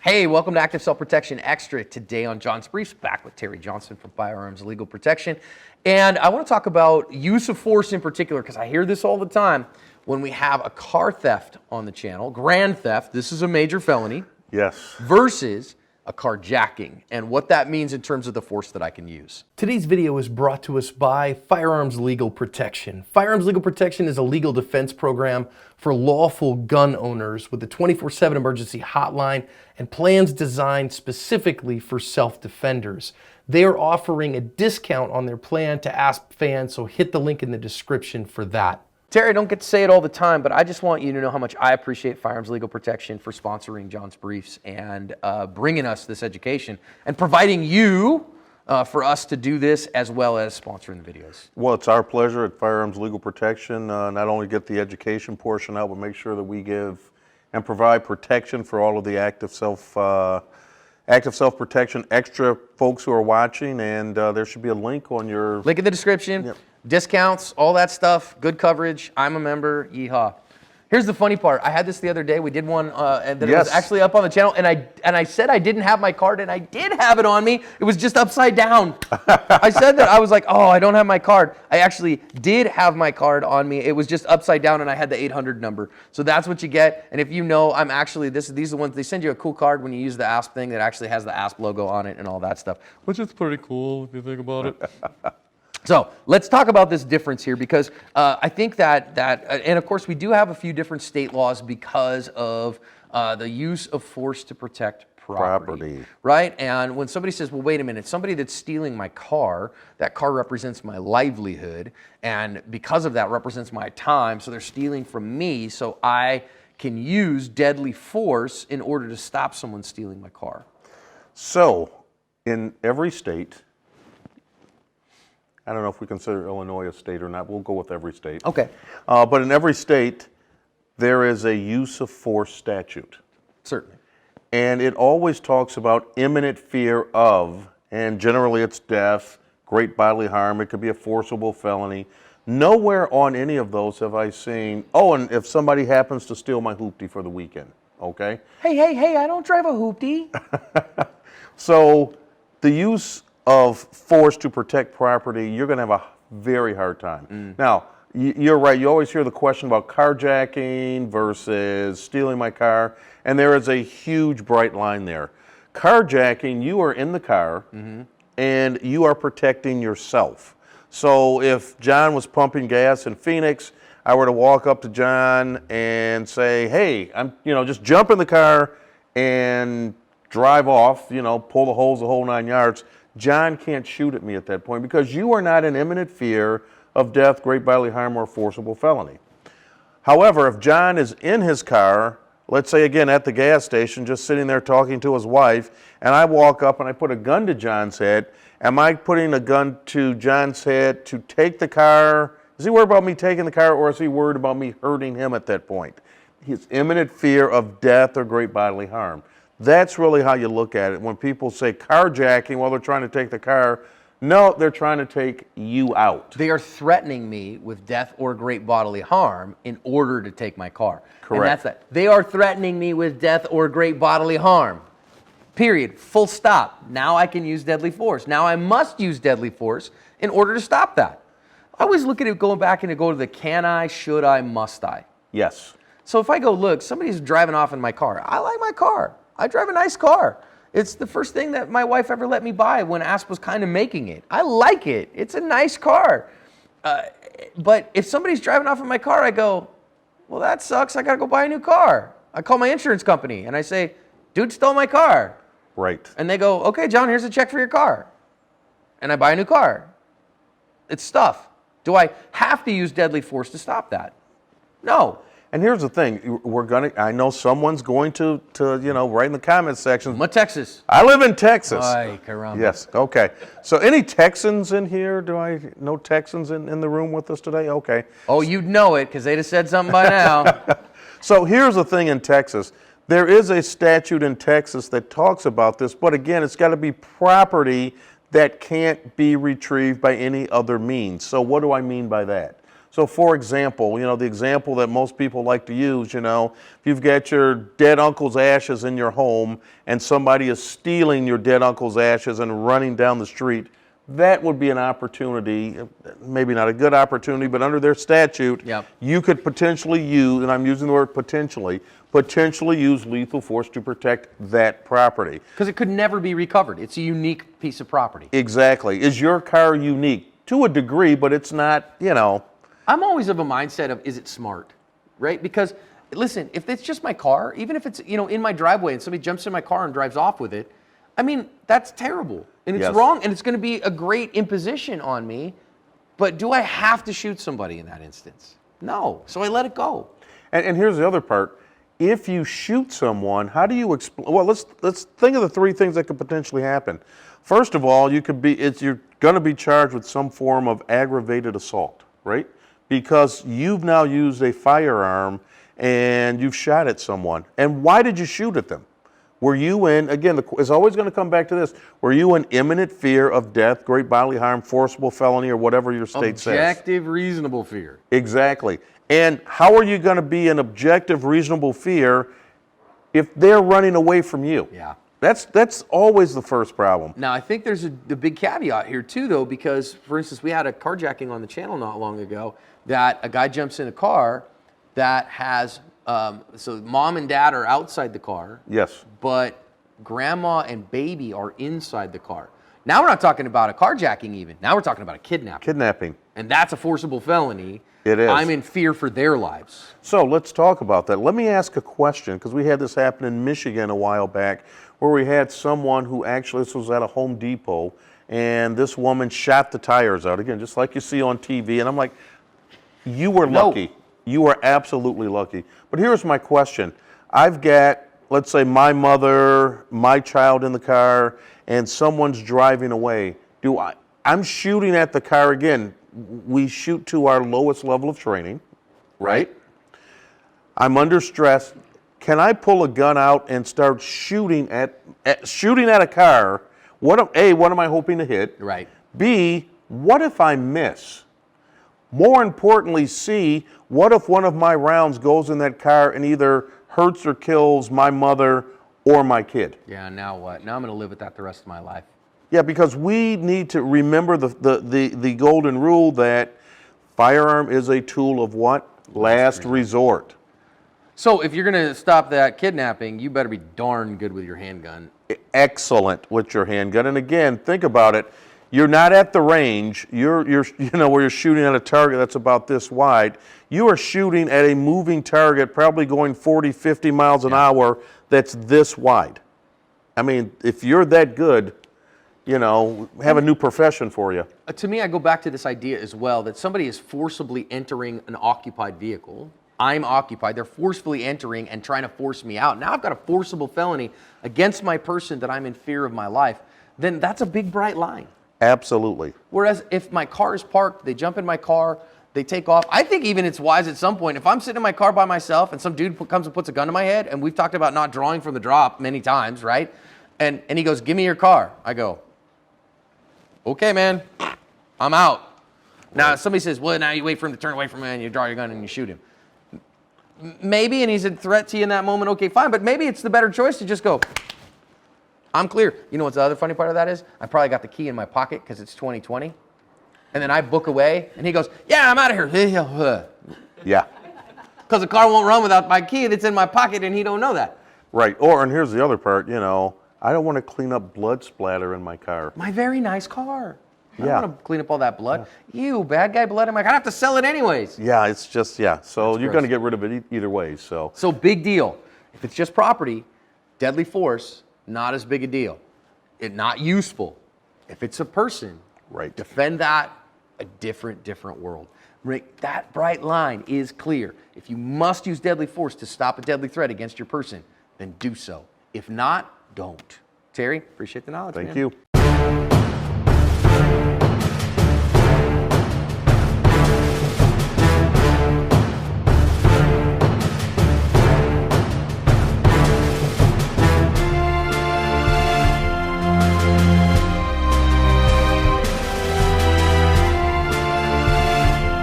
Hey, welcome to Active Self-Protection Extra. Today on John's Briefs, back with Terry Johnson from Firearms Legal Protection. And I want to talk about use of force in particular, because I hear this all the time when we have a car theft on the channel, grand theft, this is a major felony. Yes. Versus a carjacking, and what that means in terms of the force that I can use. Today's video is brought to us by Firearms Legal Protection. Firearms Legal Protection is a legal defense program for lawful gun owners with a 24/7 emergency hotline and plans designed specifically for self-defenders. They are offering a discount on their plan to ASP fans, so hit the link in the description for that. Terry, I don't get to say it all the time, but I just want you to know how much I appreciate Firearms Legal Protection for sponsoring John's Briefs and bringing us this education and providing you for us to do this as well as sponsoring the videos. Well, it's our pleasure at Firearms Legal Protection not only get the education portion out, but make sure that we give and provide protection for all of the active self-protection extra folks who are watching, and there should be a link on your... Link in the description. Yep. Discounts, all that stuff, good coverage. I'm a member, yeehaw. Here's the funny part. I had this the other day. We did one and it was actually up on the channel, and I said I didn't have my card, and I did have it on me. It was just upside down. I said that. I was like, oh, I don't have my card. I actually did have my card on me. It was just upside down, and I had the 800 number. So that's what you get. And if you know, I'm actually, these are the ones, they send you a cool card when you use the ASP thing that actually has the ASP logo on it and all that stuff, which is pretty cool if you think about it. So let's talk about this difference here, because I think that and of course we do have a few different state laws because of the use of force to protect property, right? And when somebody says, well, wait a minute, somebody that's stealing my car, that car represents my livelihood, and because of that represents my time, so they're stealing from me, so I can use deadly force in order to stop someone stealing my car. So in every state, I don't know if we consider Illinois a state or not. We'll go with every state. Okay. But in every state, there is a use of force statute. Certainly. And it always talks about imminent fear of, and generally it's death, great bodily harm. It could be a forcible felony. Nowhere on any of those have I seen, oh, and if somebody happens to steal my hoopty for the weekend, okay? Hey, I don't drive a hoopty. So the use of force to protect property, you're going to have a very hard time. Now, you're right. You always hear the question about carjacking versus stealing my car, and there is a huge bright line there. Carjacking, you are in the car, and you are protecting yourself. So if John was pumping gas in Phoenix, I were to walk up to John and say, hey, just jump in the car and drive off, pull the hose the whole 9 yards. John can't shoot at me at that point because you are not in imminent fear of death, great bodily harm, or forcible felony. However, if John is in his car, let's say again at the gas station, just sitting there talking to his wife, and I walk up and I put a gun to John's head, am I putting a gun to John's head to take the car? Is he worried about me taking the car, or is he worried about me hurting him at that point? His imminent fear of death or great bodily harm. That's really how you look at it. When people say carjacking, well, they're trying to take the car. No, they're trying to take you out. They are threatening me with death or great bodily harm in order to take my car. Correct. And that's that. They are threatening me with death or great bodily harm. Period. Full stop. Now I can use deadly force. Now I must use deadly force in order to stop that. I always look at it going back and go to the can I, should I, must I. Yes. So if I go, look, somebody's driving off in my car. I like my car. I drive a nice car. It's the first thing that my wife ever let me buy when ASP was kind of making it. I like it. It's a nice car. But if somebody's driving off in my car, I go, well, that sucks. I got to go buy a new car. I call my insurance company and I say, dude stole my car. Right. And they go, okay, John, here's a check for your car. And I buy a new car. It's stuff. Do I have to use deadly force to stop that? No. And here's the thing, I know someone's going to write in the comments section. I'm a Texas. I live in Texas. Ay, caramba. Yes, okay. So any Texans in here? Do I know Texans in the room with us today? Okay. Oh, you'd know it because they'd have said something by now. So here's the thing in Texas. There is a statute in Texas that talks about this, but again, it's got to be property that can't be retrieved by any other means. So what do I mean by that? So for example, the example that most people like to use, if you've got your dead uncle's ashes in your home and somebody is stealing your dead uncle's ashes and running down the street, that would be an opportunity, maybe not a good opportunity, but under their statute, you could potentially use, and I'm using the word potentially use lethal force to protect that property. Because it could never be recovered. It's a unique piece of property. Exactly. Is your car unique? To a degree, but it's not, I'm always of a mindset of, is it smart, right? Because, listen, if it's just my car, even if it's, in my driveway and somebody jumps in my car and drives off with it, I mean, that's terrible. And it's wrong, and it's going to be a great imposition on me. But do I have to shoot somebody in that instance? No. So I let it go. And here's the other part. If you shoot someone, how do you explain? Well, let's think of the three things that could potentially happen. First of all, you're going to be charged with some form of aggravated assault, right? Because you've now used a firearm and you've shot at someone. And why did you shoot at them? Were you in, again, it's always going to come back to this, were you in imminent fear of death, great bodily harm, forcible felony, or whatever your state says? Objective, reasonable fear. Exactly. And how are you going to be in objective, reasonable fear if they're running away from you? Yeah. That's always the first problem. Now, I think there's a big caveat here, too, though, because, for instance, we had a carjacking on the channel not long ago that a guy jumps in a car that has, so mom and dad are outside the car. Yes. But grandma and baby are inside the car. Now we're not talking about a carjacking even. Now we're talking about a kidnapping. Kidnapping. And that's a forcible felony. It is. I'm in fear for their lives. So let's talk about that. Let me ask a question, because we had this happen in Michigan a while back, where we had someone who actually, this was at a Home Depot, and this woman shot the tires out, again, just like you see on TV. And I'm like, you were lucky. You were absolutely lucky. But here's my question. I've got, let's say, my mother, my child in the car, and someone's driving away. I'm shooting at the car again. We shoot to our lowest level of training, right? I'm under stress. Can I pull a gun out and start shooting at a car? What am I hoping to hit? Right. B, what if I miss? More importantly, C, what if one of my rounds goes in that car and either hurts or kills my mother or my kid? Yeah, now what? Now I'm going to live with that the rest of my life. Yeah, because we need to remember the golden rule that firearm is a tool of what? Last resort. So if you're going to stop that kidnapping, you better be darn good with your handgun. Excellent with your handgun. And again, think about it. You're not at the range. You're where you're shooting at a target that's about this wide. You are shooting at a moving target, probably going 40, 50 miles an hour, that's this wide. I mean, if you're that good, have a new profession for you. To me, I go back to this idea as well that somebody is forcibly entering an occupied vehicle. I'm occupied. They're forcefully entering and trying to force me out. Now I've got a forcible felony against my person that I'm in fear of my life. Then that's a big, bright line. Absolutely. Whereas if my car is parked, they jump in my car, they take off. I think even it's wise at some point, if I'm sitting in my car by myself and some dude comes and puts a gun to my head, and we've talked about not drawing from the drop many times, right? And he goes, give me your car. I go, okay, man, I'm out. Now, somebody says, well, now you wait for him to turn away from me and you draw your gun and you shoot him. Maybe, and he's a threat to you in that moment, okay, fine. But maybe it's the better choice to just go, I'm clear. You know what's the other funny part of that is? I probably got the key in my pocket because it's 2020. And then I book away, and he goes, yeah, I'm out of here. Yeah. Because the car won't run without my key that's in my pocket, and he don't know that. Right. And here's the other part, I don't want to clean up blood splatter in my car. My very nice car. I Yeah. don't want to clean up all that blood. Ew, bad guy blood. I'm like, I have to sell it anyways. Yeah, it's just, yeah. So That's you're gross. going to get rid of it either way. So big deal. If it's just property, deadly force, not as big a deal. Not useful. If it's a person, right. defend that, a different world. That bright line is clear. If you must use deadly force to stop a deadly threat against your person, then do so. If not, don't. Terry, appreciate the knowledge. Thank man. you.